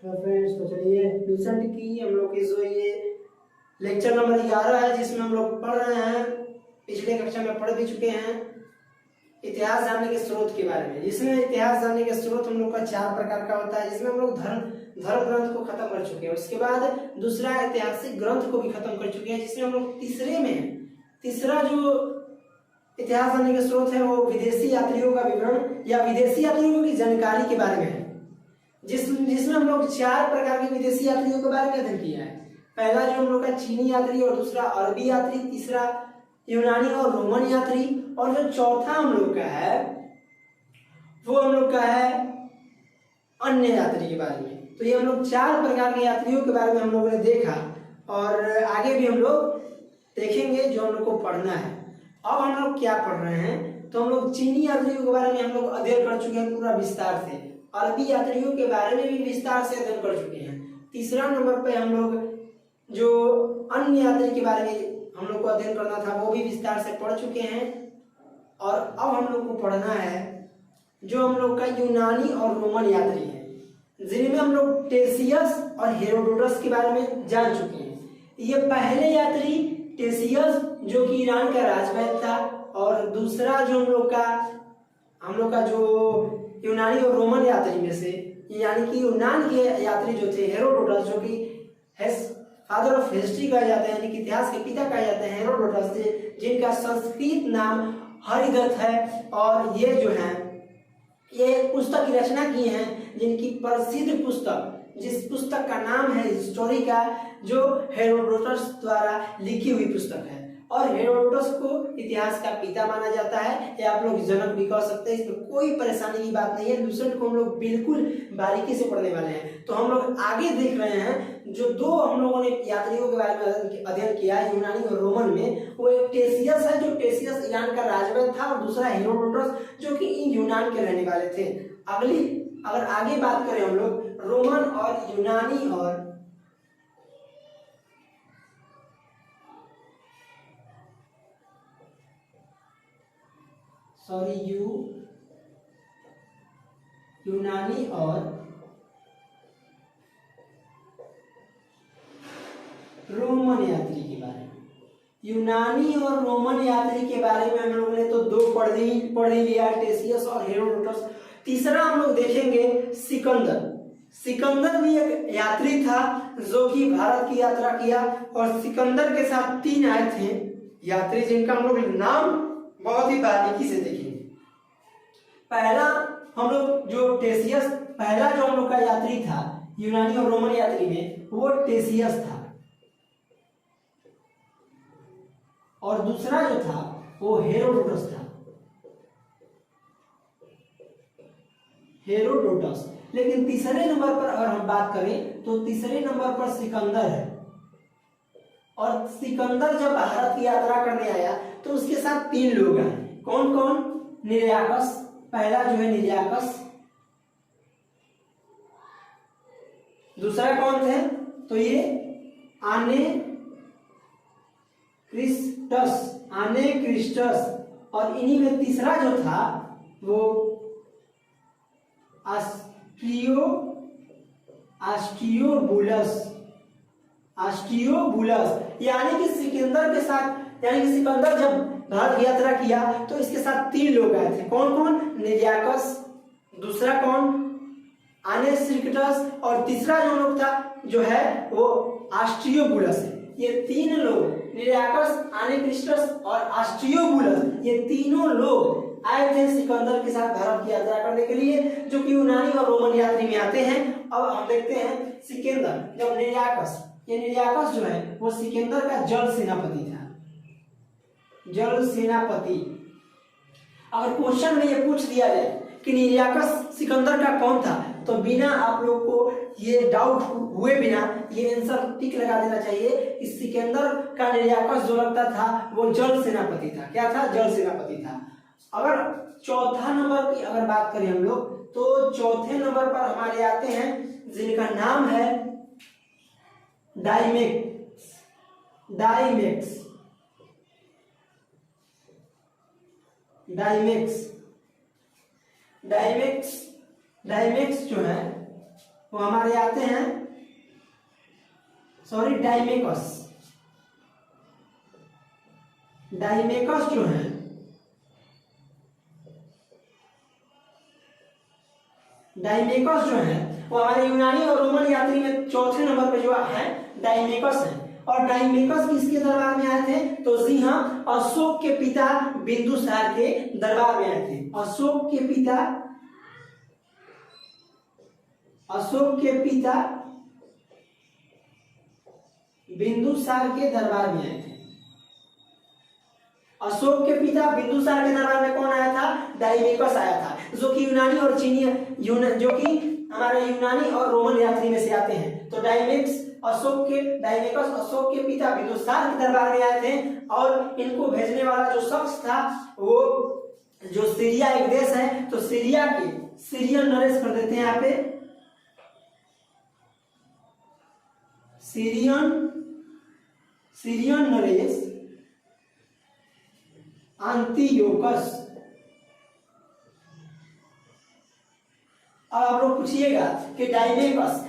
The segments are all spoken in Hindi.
तो फ्रेंड्स तो चलिए लूसेंट की हम लोग की जो ये लेक्चर नंबर 11 है जिसमें हम लोग पढ़ रहे हैं, पिछले कक्षा में पढ़ भी चुके हैं इतिहास जानने के स्रोत के बारे में। जिसमें इतिहास जानने के स्रोत हम लोग का 4 प्रकार का होता है, जिसमें हम लोग धर्म ग्रंथ को खत्म कर चुके हैं। उसके बाद दूसरा ऐतिहासिक ग्रंथ को भी खत्म कर चुके हैं, जिसमें हम लोग तीसरा जो इतिहास जानने के स्रोत है वो विदेशी यात्रियों का विवरण या विदेशी यात्रियों की जानकारी के बारे में है, जिसमें हम लोग 4 प्रकार के विदेशी यात्रियों के बारे में अध्ययन किया है। पहला जो हम लोग का चीनी यात्री, और दूसरा अरबी यात्री, तीसरा यूनानी और रोमन यात्री, और जो चौथा हम लोग का है वो हम लोग का है अन्य यात्री के बारे में। तो ये हम लोग 4 प्रकार के यात्रियों के बारे में हम लोगों ने देखा, और आगे भी हम लोग देखेंगे जो हम लोग को पढ़ना है। अब हम लोग क्या पढ़ रहे हैं, तो हम लोग चीनी यात्रियों के बारे में हम लोग अध्ययन कर चुके हैं पूरा विस्तार से। अरबी यात्रियों के बारे में भी विस्तार से अध्ययन कर चुके हैं। तीसरा नंबर पे हम लोग जो अन्य यात्री के बारे में हम लोग को अध्ययन करना था वो भी विस्तार से पढ़ चुके हैं। और अब हम लोग को पढ़ना है जो हम लोग का यूनानी और रोमन यात्री है, जिनमें हम लोग टेसियस और हेरोडोटस के बारे में जान चुके हैं। ये पहले यात्री टेसियस जो कि ईरान का राजवैद्य था, और दूसरा जो हम लोग का जो यूनानी और रोमन यात्री में से यानी कि यूनान के यात्री जो थे हेरोडोटस, जो कि फादर ऑफ हिस्ट्री कहा जाता है, यानी कि इतिहास के पिता कहा जाते हैं हेरोडोटस, जिनका संस्कृत नाम हरिदत्त है। और ये जो है ये पुस्तक की रचना की है, जिनकी प्रसिद्ध पुस्तक, जिस पुस्तक का नाम है हिस्टोरिका, जो हेरोडोटस द्वारा लिखी हुई पुस्तक है। और हेरोडोटस को इतिहास का पिता माना जाता है, या आप लोग जनक भी कह सकते हैं। इसमें कोई परेशानी की बात नहीं है। लूसेंट को हम लोग बिल्कुल बारीकी से पढ़ने वाले हैं। तो हम लोग आगे देख रहे हैं जो 2 हम लोगों ने यात्रियों के बारे में अध्ययन किया है यूनानी और रोमन में, वो एक टेसियस है जो टेसियस ईरान का राजवैद्य था, और दूसरा हेरोडोटस जो कि यूनान के रहने वाले थे। अगर आगे बात करें हम लोग रोमन और यूनानी और यूनानी और रोमन यात्री के बारे में। यूनानी और रोमन यात्री के बारे में हम लोगों ने तो 2 पढ़ ही लिया, टेसियस और हेरोडोटस। तीसरा हम लोग देखेंगे सिकंदर भी एक यात्री था जो कि भारत की यात्रा किया, और सिकंदर के साथ 3 आए थे यात्री, जिनका हम लोग नाम बहुत ही बारीकी से देखेंगे। पहला हम लोग जो टेसियस, पहला जो हम लोग का यात्री था यूनानी और रोमन यात्री में, वो टेसियस था, और दूसरा जो था वो हेरोडोटस था। लेकिन तीसरे नंबर पर अगर हम बात करें तो तीसरे नंबर पर सिकंदर है। और सिकंदर जब भारत की यात्रा करने आया तो उसके साथ 3 लोग आए। कौन कौन? निर्याकस, पहला जो है निर्याकस, दूसरा कौन थे तो ये आने क्रिस्टस, और इन्हीं में तीसरा जो था वो आस्ट्रियोबुलस, यानी कि सिकंदर जब भारत की यात्रा किया तो इसके साथ 3 लोग आए थे। कौन कौन? निर्याकस, दूसरा कौन? आनेक्रिस्टस, और तीसरा जो लोग था जो है वो आस्ट्रियोबुलस है। ये 3 लोग, निर्याकस, आनेक्रिस्टस और आस्ट्रियोबुलस, ये तीनों लोग आए थे सिकंदर के साथ भारत की यात्रा करने के लिए, जो कि यूनानी और रोमन यात्री में आते हैं। अब हम देखते हैं सिकंदर जब निर्याकस जो है वो सिकंदर का जल सेनापति था। अगर क्वेश्चन में ये पूछ दिया जाए कि निर्याकस सिकंदर का कौन था, तो बिना आप लोग को ये डाउट हुए बिना ये आंसर टिक लगा देना चाहिए कि सिकंदर का निर्याकस जो लगता था वो जल सेनापति था। क्या था? जल सेनापति था। अगर चौथा नंबर की अगर बात करें हम लोग, तो चौथे नंबर पर हमारे आते हैं जिनका नाम है डाइमेक्स जो है वो हमारे आते हैं, सॉरी डाइमेकस। डाइमेकस जो है वो हमारे यूनानी और रोमन यात्री में चौथे नंबर पे जो है डाइमेकस है। और डाइमेकस किसके दरबार में आए थे? तो जी हाँ, अशोक के पिता बिंदुसार के दरबार में आए थे। अशोक के पिता बिंदुसार के दरबार में आए थे। अशोक के पिता बिंदुसार के दरबार में कौन आया था? डाइमेकस आया था, जो कि यूनानी और जो कि हमारे यूनानी और रोमन यात्री में से आते हैं। तो डाइमेकस अशोक के पिता बिंदुसार के दरबार में आए थे। और इनको भेजने वाला जो शख्स था वो जो सीरिया एक देश है, तो सीरिया के सीरियन नरेश कर देते हैं यहाँ पे, सीरियन नरेश अंतियोकस। अब आप लोग पूछिएगा कि डाइमेकस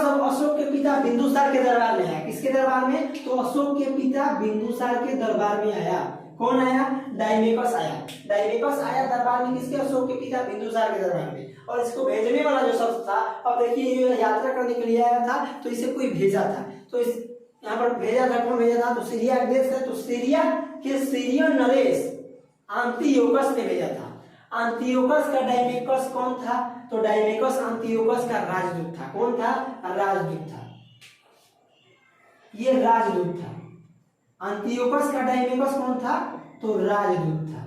अब अशोक के पिता बिंदुसार के दरबार में आया। किसके दरबार में? तो अशोक के पिता बिंदुसार के दरबार में आया। कौन आया? डाइमेकस आया। डाइमेकस आया दरबार में किसके? अशोक के पिता बिंदुसार के दरबार में। और इसको भेजने वाला जो शख्स था, अब देखिए ये यात्रा करने के लिए आया था, तो इसे कोई भेजा था। तो इस यहाँ पर भेजा था, कौन भेजा था? तो सीरिया एक देश है, तो सीरिया के सीरियन नरेश अंतियोकस ने भेजा था। अंतियोकस का डाइमेकस कौन था? तो डाइमेकस अंतियोकस का राजदूत था। कौन था? राजदूत था, ये राजदूत था। अंतियोकस का डाइमेकस कौन था? तो राजदूत था।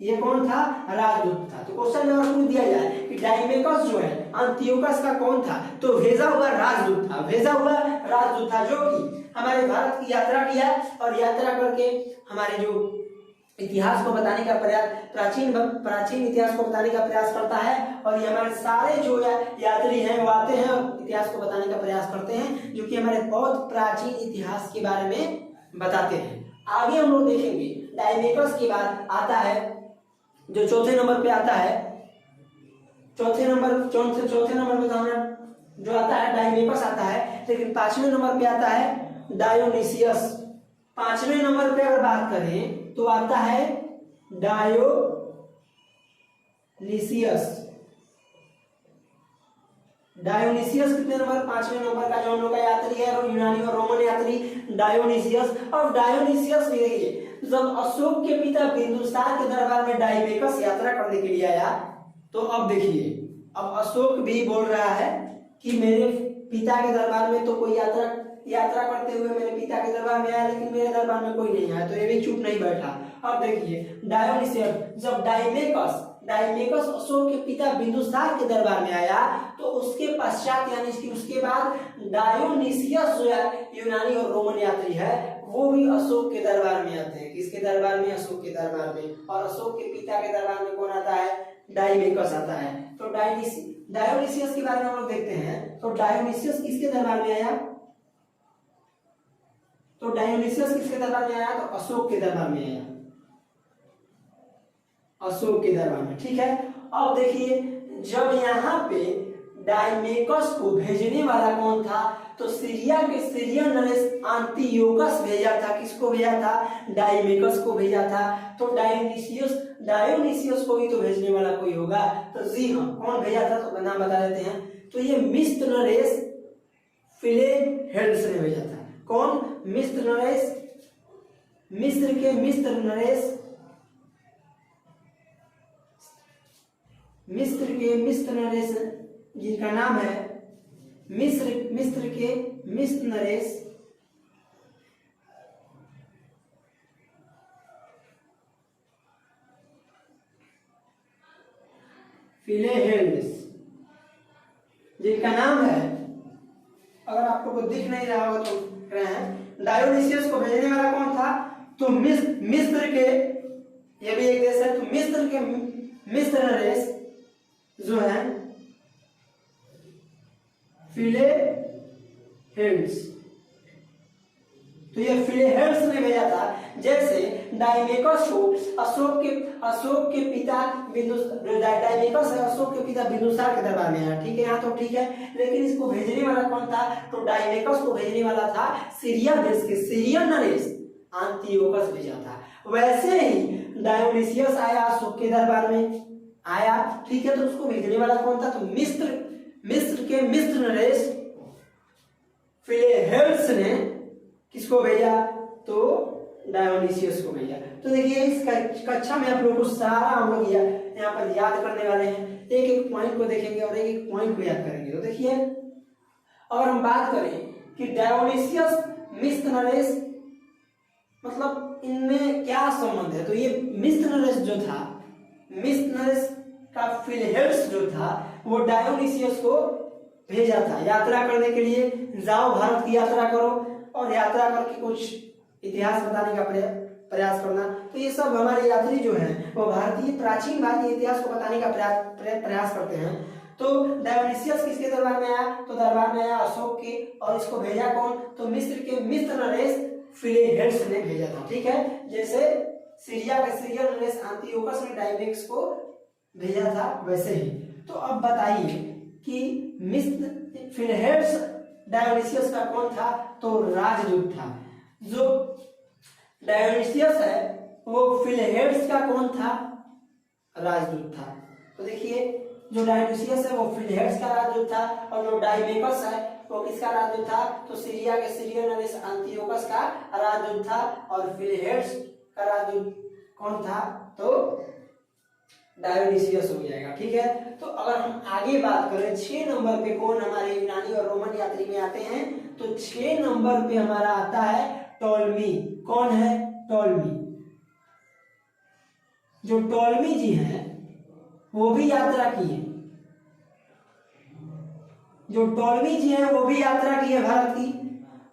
ये कौन था? राजदूत था। तो क्वेश्चन में पूछ दिया जाए कि डाइमेकस जो है अंतियोकस का कौन था? तो भेजा हुआ राजदूत था, जो कि हमारे भारत की यात्रा किया और यात्रा करके हमारे जो इतिहास को बताने का प्रयास, प्राचीन इतिहास को बताने का प्रयास करता है। और ये हमारे सारे जो यात्री हैं वो आते हैं और इतिहास को बताने का प्रयास करते हैं, जो कि हमारे बहुत प्राचीन इतिहास के बारे में बताते हैं। आगे हम लोग देखेंगे डाइमेकस के बाद आता है जो चौथे नंबर पे आता है, चौथे नंबर पे तो हमें जो आता है डाइमेकस आता है। लेकिन 5वें नंबर पे आता है डायोनिसियस। 5वें नंबर पे अगर बात करें तो आता है डायोनिसियस कितने नंबर? 5वें नंबर का जो हम लोग का यात्री है यूनानी और रोमन यात्री डायोनिसियस। और डायोनिसियस भी देखिए, जब अशोक के पिता बिंदुसार के दरबार में डाइमेकस यात्रा करने के लिए आया, तो अब देखिए, अब अशोक भी बोल रहा है कि मेरे पिता के दरबार में तो कोई यात्रा करते हुए मेरे पिता के दरबार में आया, लेकिन मेरे दरबार में कोई नहीं आया। तो ये भी चुप नहीं बैठा। अब देखिए डायोनिसियस, जब डाइमेकस अशोक के पिता बिंदुसार के दरबार में आया, तो उसके पश्चात यानी कि उसके बाद डायोनिसियस जो है यूनानी और रोमन यात्री है, वो भी अशोक के दरबार में आते हैं। किसके दरबार में? अशोक के दरबार में। और अशोक के पिता के दरबार में कौन आता है? डाइमेकस आता है। तो डायोनिसियस के बारे में हम लोग देखते हैं। तो डायोनिसियस किसके दरबार में आया? तो डायोनिसियस किसके दरबार में आया? तो अशोक के दरबार में आया, अशोक के दरबार में। ठीक है। अब देखिए, जब यहाँ पे डाइमेकस को भेजने वाला कौन था? तो सीरिया के सीरियन नरेश अंतियोकस भेजा था। किसको भेजा था? डाइमेकस को भेजा था। तो डायोनिसियस को भी तो भेजने वाला कोई होगा। तो जी हाँ, कौन भेजा था? तो नाम बता देते हैं। तो ये मिस्र नरेश फिलेहेल्स ने भेजा था। कौन? मिस्र नरेश जिनका नाम है मिस्र नरेश फिलेहेल्स, जिनका नाम है, अगर आपको कोई दिख नहीं रहा होगा तो रहे हैं। डायोनिसियस को भेजने वाला कौन था? तो मिस्र के, ये भी एक देश है, तो मिस्र नरेश जो है फिलेहेल्स, तो ये फिलेहेल्स ने भेजा था। जैसे डाइमेकस को अशोक के पिता डायमेकस है, अशोक के पिता बिंदुसार के दरबार में आया। ठीक है, यहाँ तो ठीक है, लेकिन इसको भेजने वाला कौन था? तो डायमेकस को भेजने वाला था सीरिया देश के सीरियन नरेश एंटियोकस भेजा था। वैसे ही डायोनिसियस आया अशोक के दरबार में आया। ठीक है, तो उसको भेजने वाला कौन था? तो मिस्र नरेश फिलेहेल्स ने किसको भेजा? तो डायोनिसियस को भेजा। तो देखिए इस कक्षा में आप लोगों को सारा हम लोग यहाँ पर याद करने वाले हैं, एक एक पॉइंट को देखेंगे और एक एक पॉइंट को याद करेंगे। तो देखिए अगर हम बात करें कि डायोनिसियस मिस्र नरेश मतलब इनमें क्या संबंध है, तो ये मिस्र नरेश जो था, मिस्र नरेश का फिलेहेल्स जो था वो डायोनिसियस को भेजा था यात्रा करने के लिए, जाओ भारत की यात्रा करो और यात्रा करके कुछ इतिहास बताने का प्रयास करना। तो ये सब हमारे यात्री जो हैं वो प्राचीन भारतीय इतिहास को बताने का प्रयास करते हैं। तो डायोनिसियस किसके दरबार में आया? तो दरबार में आया अशोक के, और इसको भेजा कौन? तो मिस्र नरेश फिलेहेल्स ने भेजा था। ठीक है, जैसे सीरिया के सीरियन नरेश एंटियोकस ने डायमेकस को भेजा था वैसे ही। तो अब बताइए कि मिस्र फिलेहेल्स डायोनिसियस का कौन था? तो राजदूत था। जो डायोनिसियस है वो फिलेहेल्स का कौन था? राजदूत था। तो देखिए जो डायोनिसियस है वो फिलेहेल्स का राजदूत था, और जो डायमेकस है वो किसका राजदूत था? तो सीरिया के सीरियन नरेश एंटियोकस का राजदूत था, और फिलेहेल्स का राजदूत कौन था? तो डायोनिसियस हो जाएगा। ठीक है, तो अगर हम आगे बात करें 6 नंबर पे कौन हमारे यूनानी और रोमन यात्री में आते हैं, तो 6 नंबर पे हमारा आता है टॉलमी। कौन है? टॉलमी। जो टॉलमी जी हैं वो भी यात्रा की है, जो टॉलमी जी हैं वो भी यात्रा की है भारत की।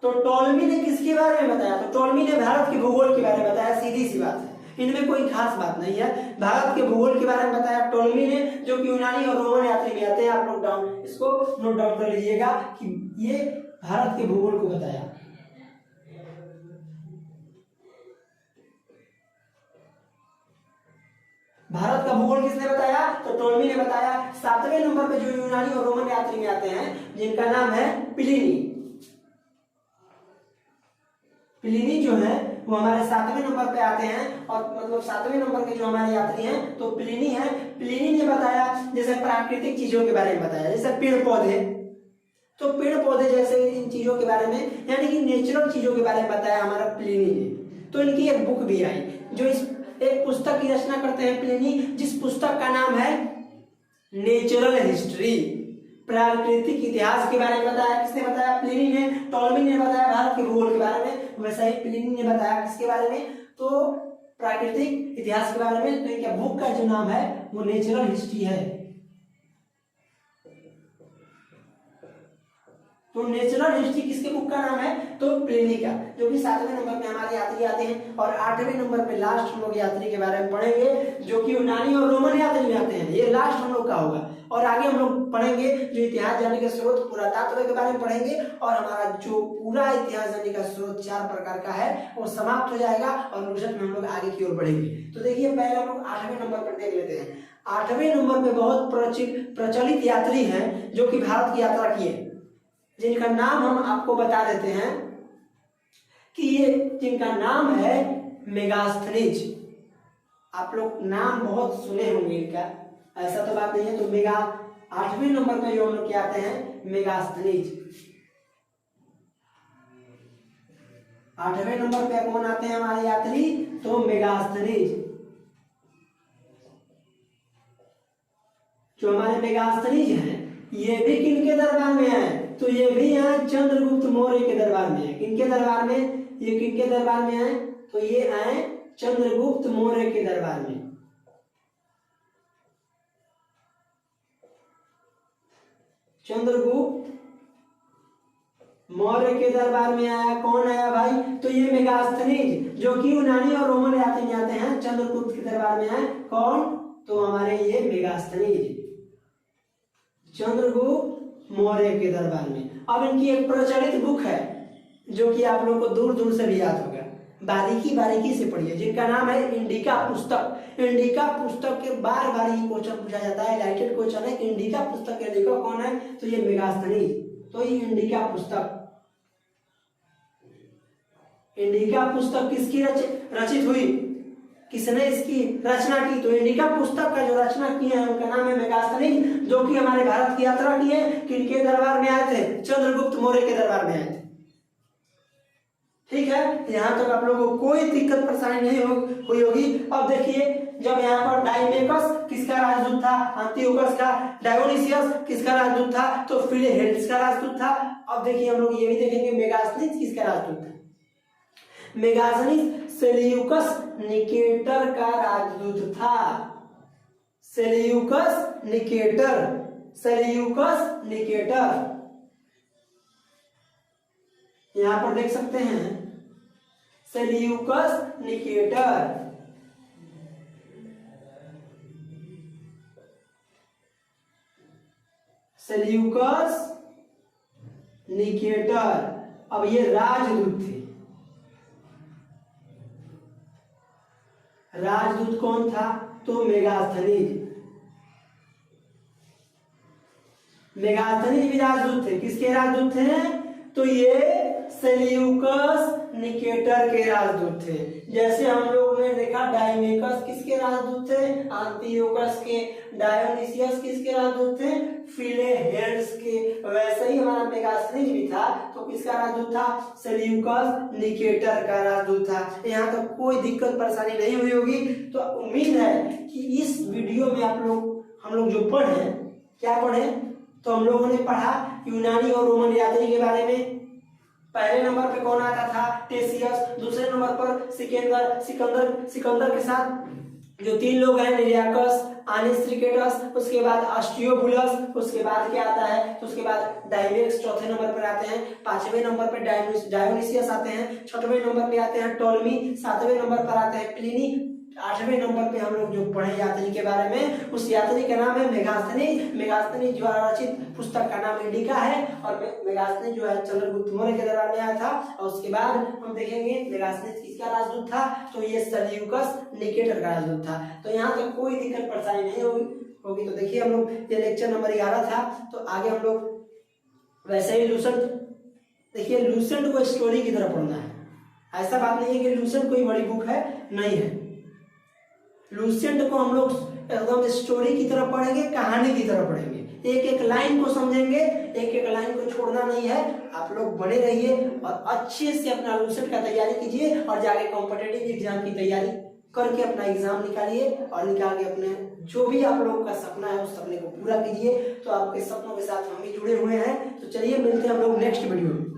तो टॉलमी ने किसके बारे में बताया? तो टॉलमी ने भारत के भूगोल के बारे में बताया। सीधी सी बात है, इनमें कोई खास बात नहीं है, भारत के भूगोल के बारे में बताया टॉलमी ने, जो कि यूनानी और रोमन यात्री में आते हैं। आप लोग इसको नोट डाउन कर लीजिएगा कि ये भारत के भूगोल को बताया। भारत का भूगोल किसने बताया? तो टॉलमी ने बताया। 7वें नंबर पे जो यूनानी और रोमन यात्री में आते हैं जिनका नाम है प्लिनी। प्लिनी जो है वो हमारे 7वें नंबर पे आते हैं, और मतलब 7वें नंबर के जो हमारे यात्री हैं तो प्लिनी है। प्लिनी ने बताया जैसे प्राकृतिक चीजों के बारे में बताया, जैसे पेड़ पौधे, तो पेड़ पौधे जैसे इन चीजों के बारे में, यानी कि नेचुरल चीजों के बारे में बताया हमारा प्लिनी ने। तो इनकी एक बुक भी आई, जो एक पुस्तक की रचना करते हैं प्लिनी, जिस पुस्तक का नाम है नेचुरल हिस्ट्री। प्राकृतिक इतिहास के बारे में बताया। किसने बताया? प्लिनी ने। टॉलमी ने बताया भारत के भूगोल के बारे में, वैसा ही प्लिनी ने बताया किसके बारे में? तो प्राकृतिक इतिहास के बारे में। तो इनके बुक का जो नाम है वो नेचुरल हिस्ट्री है। तो नेचुरल हिस्ट्री किसके बुक का नाम है? तो प्लिनी का, जो कि 7वें नंबर पे हमारे यात्री आते हैं। और 8वें नंबर पे लास्ट हम लोग यात्री के बारे में पढ़ेंगे, जो कि यूनानी और रोमन यात्री में आते हैं। ये लास्ट हम लोग का होगा, और आगे हम लोग पढ़ेंगे जो इतिहास जानने के स्रोत, पुरातत्व के बारे में पढ़ेंगे, और हमारा जो पूरा इतिहास जानने का स्रोत 4 प्रकार का है वो समाप्त हो जाएगा, और रिजल्ट में हम लोग आगे की ओर बढ़ेंगे। तो देखिए पहले हम लोग 8वें नंबर पर देख लेते हैं। 8वें नंबर पे बहुत प्रचलित यात्री हैं जो कि भारत की यात्रा किए, जिनका नाम हम आपको बता देते हैं कि ये जिनका नाम है मेगास्थनीज। आप लोग नाम बहुत सुने होंगे इनका, ऐसा तो बात नहीं है। तो 8वें नंबर पे जो हम लोग क्या आते हैं? मेगास्थनीज। 8वें नंबर पे कौन आते हैं हमारे यात्री? तो मेगास्थनीज। जो हमारे मेगास्थनीज हैं ये भी किनके दरबार में है? तो ये भी है चंद्रगुप्त मौर्य के दरबार में है। किनके दरबार में? ये किनके दरबार में है? तो ये आए चंद्रगुप्त मौर्य के दरबार में। चंद्रगुप्त मौर्य के दरबार में आया। कौन आया भाई? तो ये मेगास्थनीज, जो कि यूनानी और रोमन यात्री में आते हैं, चंद्रगुप्त के दरबार में है। कौन? तो हमारे ये मेगास्थनीज, चंद्रगुप्त मौर्य के दरबार में। अब इनकी एक प्रचलित बुक है जो कि आप लोगों को दूर दूर से भी याद होगा, बारीकी बारीकी से पढ़िए, जिनका नाम है इंडिका पुस्तक। इंडिका पुस्तक के बार बार ये क्वेश्चन पूछा जाता है, हाइलाइटेड क्वेश्चन है कि इंडिका पुस्तक के लेखक कौन है, तो ये मेगास्थनीज। तो ये इंडिका पुस्तक, इंडिका पुस्तक किसकी रचित हुई, किसने इसकी रचना की, तो इंडिका पुस्तक का जो रचना किए हैं उनका नाम है मेगास्थनीज, जो कि हमारे भारत की यात्रा की है। किनके दरबार में आए थे, चंद्रगुप्त मौर्य के दरबार में आए थे। ठीक है, यहाँ तक आप लोगों को कोई दिक्कत परेशानी नहीं हुई होगी। अब देखिए, जब यहाँ पर डाइमेकस किसका राजदूत था, अंतियोकस का, डायोनिसियस किसका राजदूत था, तो फिलेहेड्स का राजदूत था। अब देखिए हम लोग ये भी देखेंगे मेगास्थनीज किसका राजदूत था। मेगास्थनीज सेल्यूकस निकेटर का राजदूत था। सेल्यूकस निकेटर, सेल्यूकस निकेटर, यहां पर देख सकते हैं सेल्यूकस निकेटर। सेल्यूकस निकेटर, अब ये राजदूत थे। राजदूत कौन था, तो मेगास्थनीज। मेगास्थनीज भी राजदूत थे। किसके राजदूत थे, तो ये सेल्यूकस निकेटर के राजदूत थे। जैसे हम लोग ने देखा डाइमेकस किसके राजदूत थे, अंतियोकस के, डायोनिसियस किसके राजदूत थे, फिलेहेड्स के, वैसे ही हमारा मेगास्थनीज भी था, तो किसका राजदूत था, सेल्यूकस निकेटर का राजदूत था। यहाँ तो कोई दिक्कत परेशानी नहीं हुई होगी। तो उम्मीद है कि इस वीडियो में हम लोग जो पढ़े, क्या पढ़े, तो हम लोगों ने पढ़ा यूनानी और रोमन यात्री के बारे में। पहले नंबर पे कौन आता था, टेसियस। दूसरे नंबर पर सिकंदर के साथ जो 3 लोग हैं, निरियाकस, आनिस्ट्रिकेटस, उसके बाद अस्टियोबुलस, उसके बाद क्या आता है, तो उसके बाद डाइमेक्स चौथे नंबर पर आते हैं। 5वें नंबर पे डायोनिसियस आते हैं। 6वें नंबर पे आते हैं टॉलमी। 7वें नंबर पर आते हैं प्लिनी। 8वें नंबर पे हम लोग जो पढ़े यात्री के बारे में, उस यात्री का नाम है मेगास्थनीज। मेगास्थनीज द्वारा रचित पुस्तक का नाम इंडिका है। और मेगास्थनीज जो है चंद्रगुप्त मौर्य के दरबार में आया था। और उसके बाद हम देखेंगे मेगास्थनीज किसका राजदूत था, तो ये सेल्यूकस निकेटर का राजदूत था। तो यहाँ तक कोई दिक्कत परेशानी नहीं होगी। तो देखिए हम लोग, ये लेक्चर नंबर 11 था। तो आगे हम लोग वैसे ही लूसेंट, देखिए लूसेंट को स्टोरी की तरह पढ़ना है। ऐसा बात नहीं है कि लूसेंट कोई बड़ी बुक है, नहीं है। लूसेंट को हम लोग एकदम स्टोरी की तरह पढ़ेंगे, कहानी की तरह पढ़ेंगे। एक एक लाइन को समझेंगे, एक एक लाइन को छोड़ना नहीं है। आप लोग बने रहिए और अच्छे से अपना लूसेंट का तैयारी कीजिए और जाके कॉम्पिटिटिव एग्जाम की तैयारी करके अपना एग्जाम निकालिए। और निकाल के अपने जो भी आप लोग का सपना है उस सपने को पूरा कीजिए। तो आपके सपनों के साथ हम भी जुड़े हुए हैं। तो चलिए मिलते हैं हम लोग नेक्स्ट वीडियो में।